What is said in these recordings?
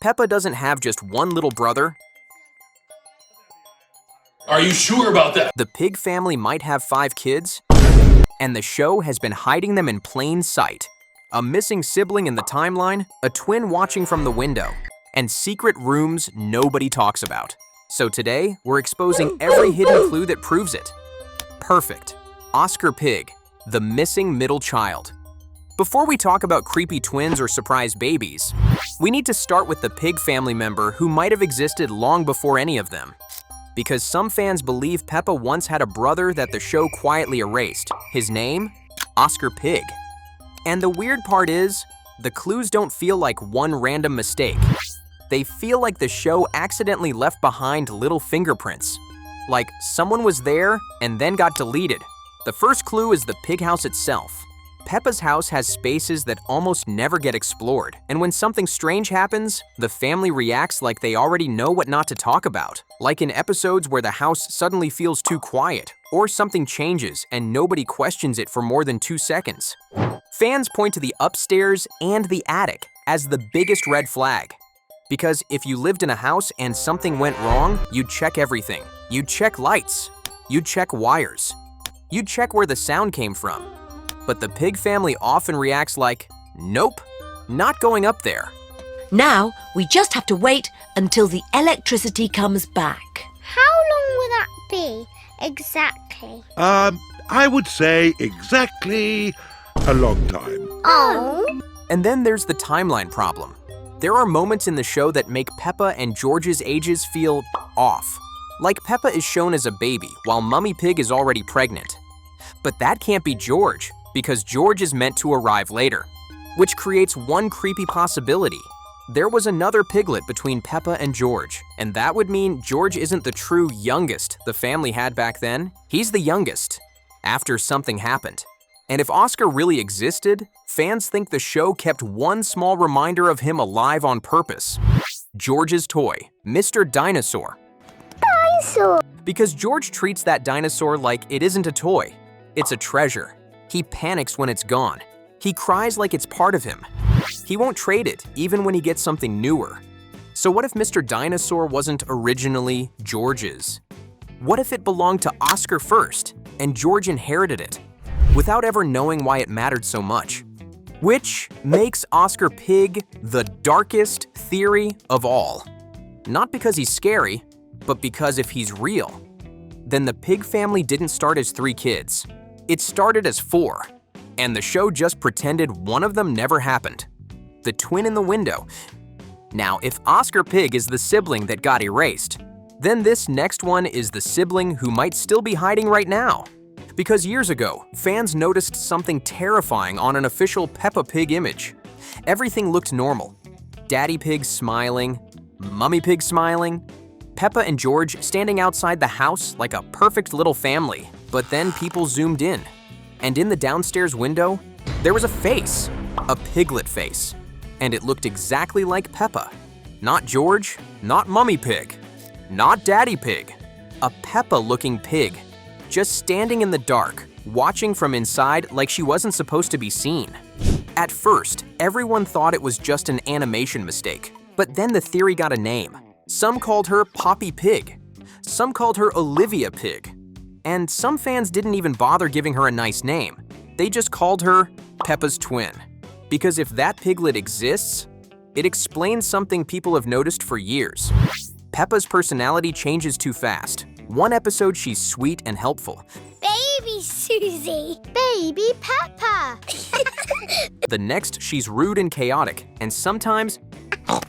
Peppa doesn't have just one little brother. Are you sure about that? The Pig family might have 5 kids, and the show has been hiding them in plain sight. A missing sibling in the timeline, a twin watching from the window, and secret rooms nobody talks about. So today, we're exposing every hidden clue that proves it. Perfect. Oscar Pig, the missing middle child. Before we talk about creepy twins or surprise babies, we need to start with the Pig family member who might have existed long before any of them. Because some fans believe Peppa once had a brother that the show quietly erased. His name? Oscar Pig. And the weird part is, the clues don't feel like one random mistake. They feel like the show accidentally left behind little fingerprints. Like someone was there and then got deleted. The first clue is the pig house itself. Peppa's house has spaces that almost never get explored, and when something strange happens, the family reacts like they already know what not to talk about. Like in episodes where the house suddenly feels too quiet, or something changes and nobody questions it for more than 2 seconds. Fans point to the upstairs and the attic as the biggest red flag. Because if you lived in a house and something went wrong, you'd check everything. You'd check lights. You'd check wires. You'd check where the sound came from. But the Pig family often reacts like, nope, not going up there. Now, we just have to wait until the electricity comes back. How long will that be, exactly? I would say exactly a long time. Oh. And then there's the timeline problem. There are moments in the show that make Peppa and George's ages feel off. Like Peppa is shown as a baby, while Mummy Pig is already pregnant. But that can't be George, because George is meant to arrive later, which creates one creepy possibility. There was another piglet between Peppa and George, and that would mean George isn't the true youngest the family had back then. He's the youngest, after something happened. And if Oscar really existed, fans think the show kept one small reminder of him alive on purpose. George's toy, Mr. Dinosaur. Dinosaur. Because George treats that dinosaur like it isn't a toy, it's a treasure. He panics when it's gone. He cries like it's part of him. He won't trade it, even when he gets something newer. So what if Mr. Dinosaur wasn't originally George's? What if it belonged to Oscar first, and George inherited it, without ever knowing why it mattered so much? Which makes Oscar Pig the darkest theory of all. Not because he's scary, but because if he's real, then the Pig family didn't start as 3 kids. It started as 4, and the show just pretended one of them never happened. The twin in the window. Now, if Oscar Pig is the sibling that got erased, then this next one is the sibling who might still be hiding right now. Because years ago, fans noticed something terrifying on an official Peppa Pig image. Everything looked normal. Daddy Pig smiling, Mummy Pig smiling, Peppa and George standing outside the house like a perfect little family. But then people zoomed in, and in the downstairs window, there was a face, a piglet face, and it looked exactly like Peppa. Not George, not Mummy Pig, not Daddy Pig, a Peppa-looking pig, just standing in the dark, watching from inside like she wasn't supposed to be seen. At first, everyone thought it was just an animation mistake, but then the theory got a name. Some called her Poppy Pig, some called her Olivia Pig, and some fans didn't even bother giving her a nice name. They just called her Peppa's twin. Because if that piglet exists, it explains something people have noticed for years. Peppa's personality changes too fast. One episode she's sweet and helpful. Baby Susie. Baby Peppa. The next she's rude and chaotic, and sometimes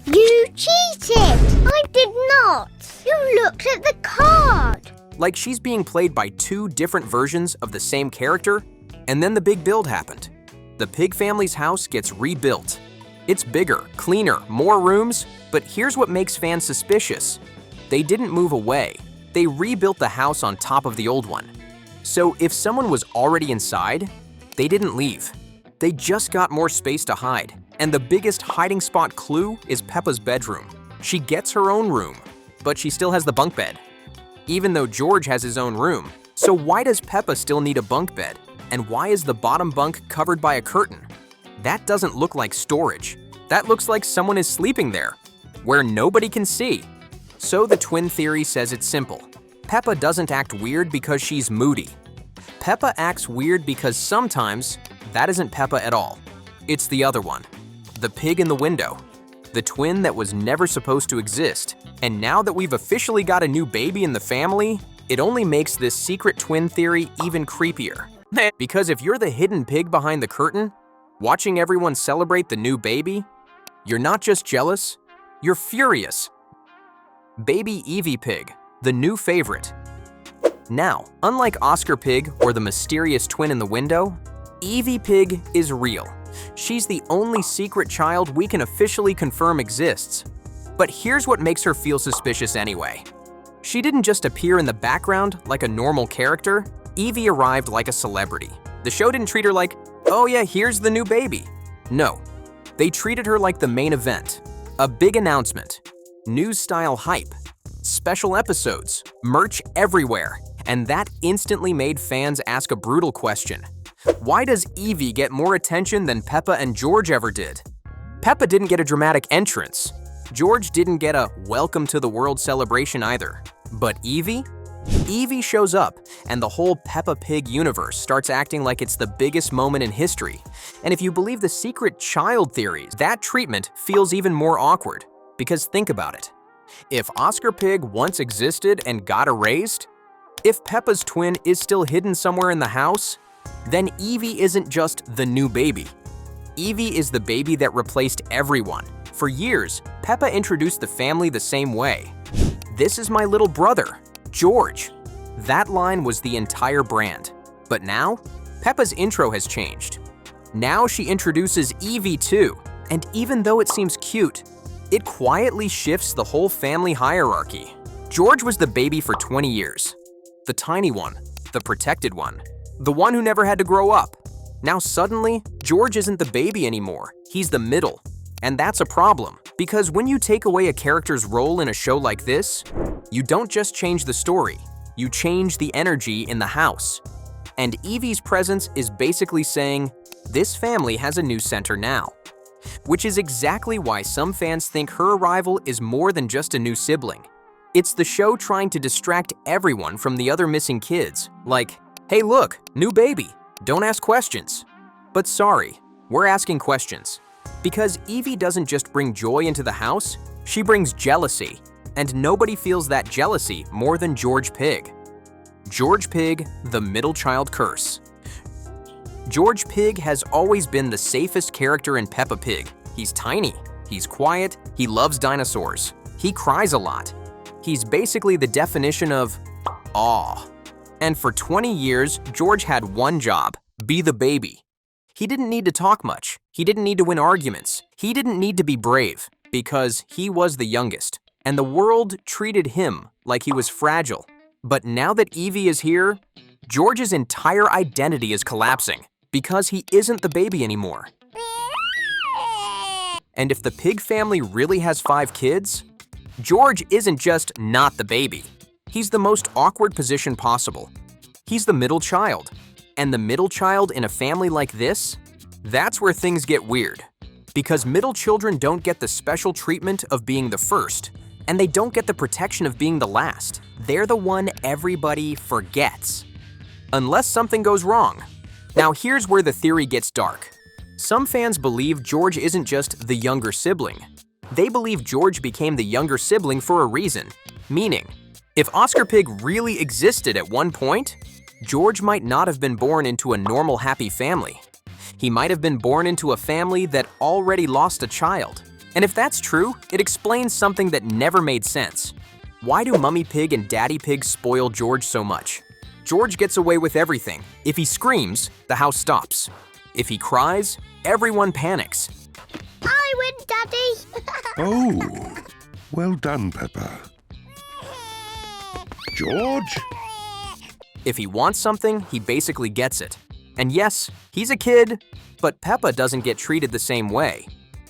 You cheated. I did not. You looked at the card. like she's being played by 2 different versions of the same character, and then the big build happened. The Pig family's house gets rebuilt. It's bigger, cleaner, more rooms, but here's what makes fans suspicious. They didn't move away. They rebuilt the house on top of the old one. So if someone was already inside, they didn't leave. They just got more space to hide. And the biggest hiding spot clue is Peppa's bedroom. She gets her own room, but she still has the bunk bed. Even though George has his own room. So why does Peppa still need a bunk bed? And why is the bottom bunk covered by a curtain? That doesn't look like storage. That looks like someone is sleeping there. where nobody can see. So the twin theory says it's simple. Peppa doesn't act weird because she's moody. Peppa acts weird because sometimes that isn't Peppa at all. It's the other one, the pig in the window, the twin that was never supposed to exist. And now that we've officially got a new baby in the family, it only makes this secret twin theory even creepier. Because if you're the hidden pig behind the curtain, watching everyone celebrate the new baby, you're not just jealous, you're furious. Baby Eevee Pig, the new favorite. Now, unlike Oscar Pig or the mysterious twin in the window, Eevee Pig is real. She's the only secret child we can officially confirm exists. But here's what makes her feel suspicious anyway. She didn't just appear in the background like a normal character, Eevee arrived like a celebrity. The show didn't treat her like, oh yeah, here's the new baby. No, they treated her like the main event. A big announcement, news-style hype, special episodes, merch everywhere, and that instantly made fans ask a brutal question. Why does Eevee get more attention than Peppa and George ever did? Peppa didn't get a dramatic entrance. George didn't get a welcome to the world celebration either. But Eevee? Eevee shows up, and the whole Peppa Pig universe starts acting like it's the biggest moment in history. And if you believe the secret child theories, that treatment feels even more awkward. Because think about it. If Oscar Pig once existed and got erased, if Peppa's twin is still hidden somewhere in the house, then Eevee isn't just the new baby. Eevee is the baby that replaced everyone. For years, Peppa introduced the family the same way. This is my little brother, George. That line was the entire brand. But now, Peppa's intro has changed. Now she introduces Eevee too, and even though it seems cute, it quietly shifts the whole family hierarchy. George was the baby for 20 years. The tiny one, the protected one, the one who never had to grow up. Now suddenly, George isn't the baby anymore, he's the middle. And that's a problem, because when you take away a character's role in a show like this, you don't just change the story, you change the energy in the house. And Eevee's presence is basically saying, this family has a new center now. Which is exactly why some fans think her arrival is more than just a new sibling. It's the show trying to distract everyone from the other missing kids, like, hey look, new baby, don't ask questions. But sorry, we're asking questions. Because Eevee doesn't just bring joy into the house, she brings jealousy. And nobody feels that jealousy more than George Pig. George Pig, the middle child curse. George Pig has always been the safest character in Peppa Pig. He's tiny, he's quiet, he loves dinosaurs, he cries a lot. He's basically the definition of awe. And for 20 years, George had one job, be the baby. He didn't need to talk much, he didn't need to win arguments, he didn't need to be brave, because he was the youngest. And the world treated him like he was fragile. But now that Eevee is here, George's entire identity is collapsing, because he isn't the baby anymore. And if the pig family really has 5 kids, George isn't just not the baby. He's the most awkward position possible. He's the middle child. And the middle child in a family like this, that's where things get weird. Because middle children don't get the special treatment of being the first, and they don't get the protection of being the last. They're the one everybody forgets. Unless something goes wrong. Now here's where the theory gets dark. Some fans believe George isn't just the younger sibling. They believe George became the younger sibling for a reason. Meaning, if Oscar Pig really existed at one point, George might not have been born into a normal happy family. He might have been born into a family that already lost a child. And if that's true, it explains something that never made sense. Why do Mummy Pig and Daddy Pig spoil George so much? George gets away with everything. If he screams, the house stops. If he cries, everyone panics. I win, Daddy. Oh, well done, Peppa. George? If he wants something, he basically gets it. And yes, he's a kid, but Peppa doesn't get treated the same way.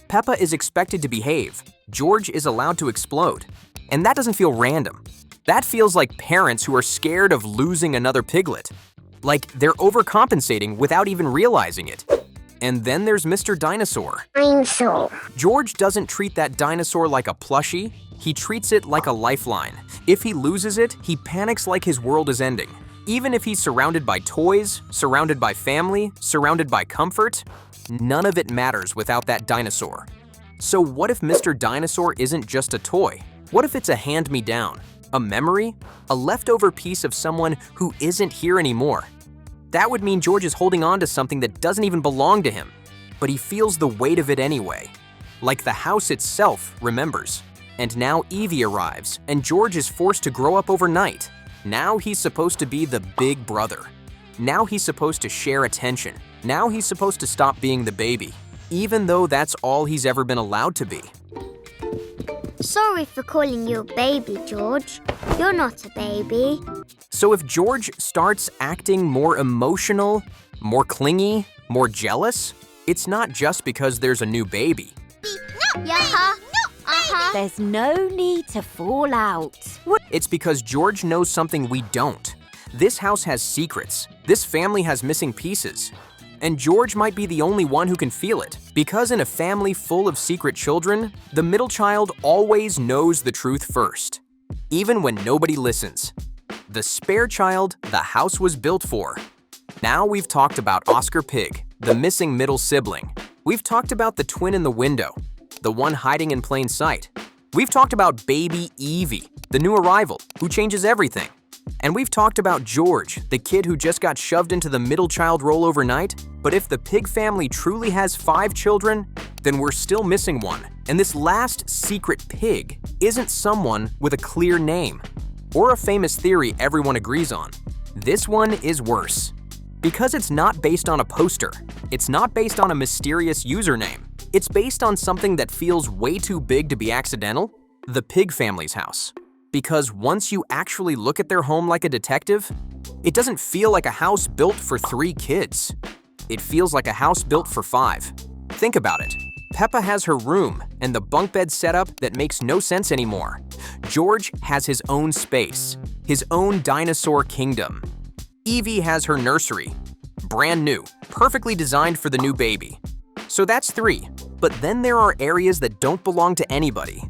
Peppa is expected to behave. George is allowed to explode. And that doesn't feel random. That feels like parents who are scared of losing another piglet. Like they're overcompensating without even realizing it. And then there's Mr. Dinosaur. Dinosaur. George doesn't treat that dinosaur like a plushie, he treats it like a lifeline. If he loses it, he panics like his world is ending. Even if he's surrounded by toys, surrounded by family, surrounded by comfort, none of it matters without that dinosaur. So what if Mr. Dinosaur isn't just a toy? What if it's a hand-me-down, a memory, a leftover piece of someone who isn't here anymore? That would mean George is holding on to something that doesn't even belong to him, but he feels the weight of it anyway. Like the house itself remembers. And now Eevee arrives, and George is forced to grow up overnight. Now he's supposed to be the big brother. Now he's supposed to share attention. Now he's supposed to stop being the baby, even though that's all he's ever been allowed to be. Sorry for calling you a baby, George. You're not a baby. So if George starts acting more emotional, more clingy, more jealous, it's not just because there's a new baby. Yeah. There's no need to fall out. It's because George knows something we don't. This house has secrets. This family has missing pieces. And George might be the only one who can feel it. Because in a family full of secret children, the middle child always knows the truth first, even when nobody listens. The spare child the house was built for. Now we've talked about Oscar Pig, the missing middle sibling. We've talked about the twin in the window, the one hiding in plain sight. We've talked about baby Eevee, the new arrival, who changes everything. And we've talked about George, the kid who just got shoved into the middle child role overnight. But if the pig family truly has 5 children, then we're still missing one. And this last secret pig isn't someone with a clear name or a famous theory everyone agrees on. This one is worse. Because it's not based on a poster, it's not based on a mysterious username. It's based on something that feels way too big to be accidental, the pig family's house. Because once you actually look at their home like a detective, it doesn't feel like a house built for 3 kids. It feels like a house built for 5. Think about it. Peppa has her room and the bunk bed setup that makes no sense anymore. George has his own space, his own dinosaur kingdom. Eevee has her nursery, brand new, perfectly designed for the new baby. So that's 3. But then there are areas that don't belong to anybody.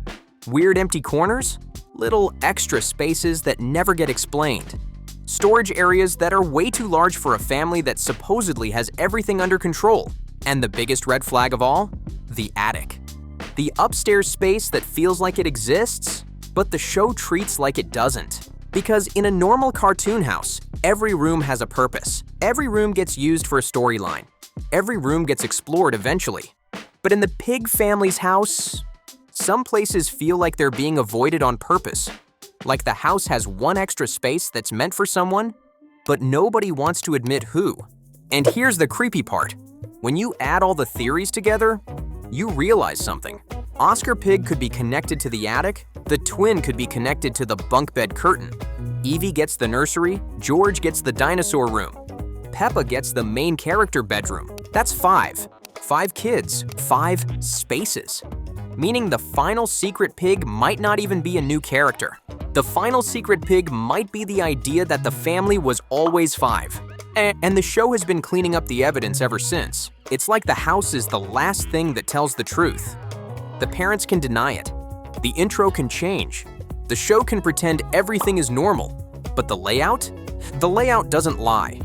Weird empty corners, little extra spaces that never get explained. Storage areas that are way too large for a family that supposedly has everything under control. And the biggest red flag of all? The attic. The upstairs space that feels like it exists, but the show treats like it doesn't. Because in a normal cartoon house, every room has a purpose. Every room gets used for a storyline. Every room gets explored eventually. But in the pig family's house, some places feel like they're being avoided on purpose. Like the house has one extra space that's meant for someone, but nobody wants to admit who. And here's the creepy part. When you add all the theories together, you realize something. Oscar Pig could be connected to the attic, the twin could be connected to the bunk bed curtain. Eevee gets the nursery, George gets the dinosaur room. Peppa gets the main character bedroom. That's 5. 5 kids, 5 spaces. Meaning the final secret pig might not even be a new character. The final secret pig might be the idea that the family was always 5. And the show has been cleaning up the evidence ever since. It's like the house is the last thing that tells the truth. The parents can deny it. The intro can change. The show can pretend everything is normal. But the layout? The layout doesn't lie.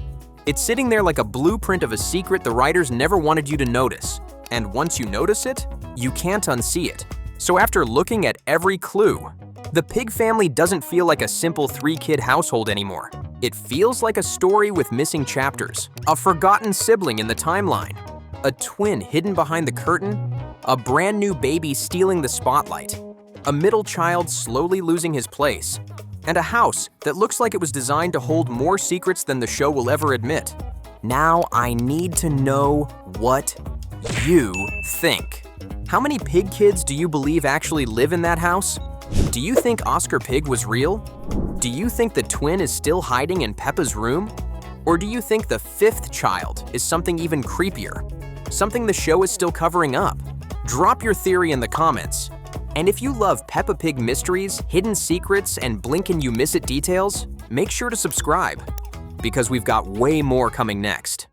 It's sitting there like a blueprint of a secret the writers never wanted you to notice. And once you notice it, you can't unsee it. So after looking at every clue, the pig family doesn't feel like a simple 3-kid household anymore. It feels like a story with missing chapters, a forgotten sibling in the timeline, a twin hidden behind the curtain, a brand new baby stealing the spotlight, a middle child slowly losing his place, and a house that looks like it was designed to hold more secrets than the show will ever admit. Now I need to know what you think. How many pig kids do you believe actually live in that house? Do you think Oscar Pig was real? Do you think the twin is still hiding in Peppa's room? Or do you think the 5th child is something even creepier? Something the show is still covering up? Drop your theory in the comments. And if you love Peppa Pig mysteries, hidden secrets, and blink and you miss it details, make sure to subscribe, because we've got way more coming next.